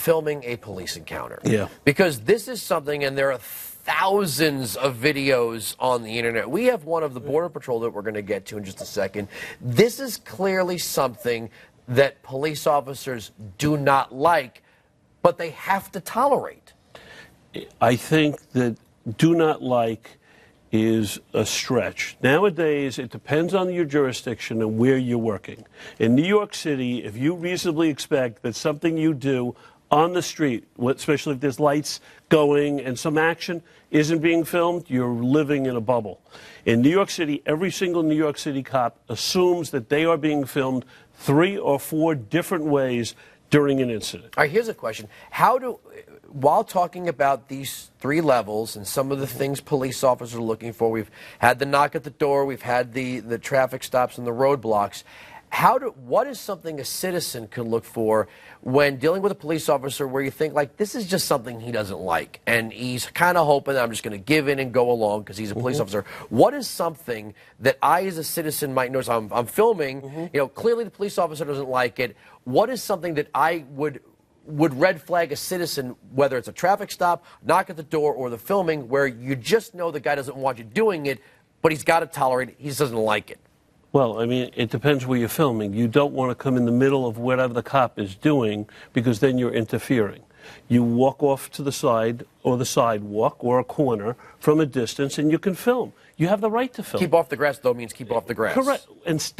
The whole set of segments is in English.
filming a police encounter. Yeah. Because this is something, and there are thousands of videos on the internet. We have one of the Border Patrol that we're going to get to in just a second. This is clearly something that police officers do not like, but they have to tolerate. I think that do not like is a stretch. Nowadays, it depends on your jurisdiction and where you're working. In New York City, if you reasonably expect that something you do on the street, especially if there's lights going and some action isn't being filmed, you're living in a bubble. In New York City, every single New York City cop assumes that they are being filmed 3 or 4 different ways during an incident. All right, here's a question. While talking about these 3 levels and some of the things police officers are looking for, we've had the knock at the door, we've had the traffic stops and the roadblocks. What is something a citizen could look for when dealing with a police officer where you think, like, this is just something he doesn't like, and he's kind of hoping that I'm just going to give in and go along because he's a police officer? What is something that I, as a citizen, might notice? I'm filming, you know, clearly the police officer doesn't like it. What is something that I would red flag a citizen, whether it's a traffic stop, knock at the door, or the filming, where you just know the guy doesn't want you doing it, but he's got to tolerate it, he just doesn't like it? Well, I mean, it depends where you're filming. You don't want to come in the middle of whatever the cop is doing, because then you're interfering. You walk off to the side or the sidewalk or a corner from a distance, and you can film. You have the right to film. Keep off the grass, though, means keep off the grass. Correct. And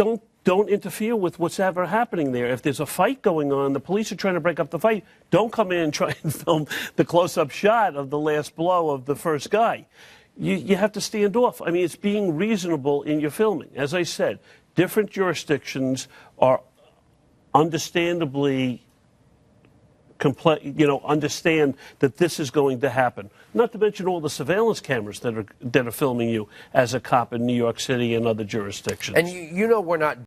don't interfere with what's ever happening there. If there's a fight going on, the police are trying to break up the fight. Don't come in and try and film the close-up shot of the last blow of the first guy. You have to stand off. I mean, it's being reasonable in your filming. As I said, different jurisdictions are understandably understand that this is going to happen. Not to mention all the surveillance cameras that are filming you as a cop in New York City and other jurisdictions. And you know we're not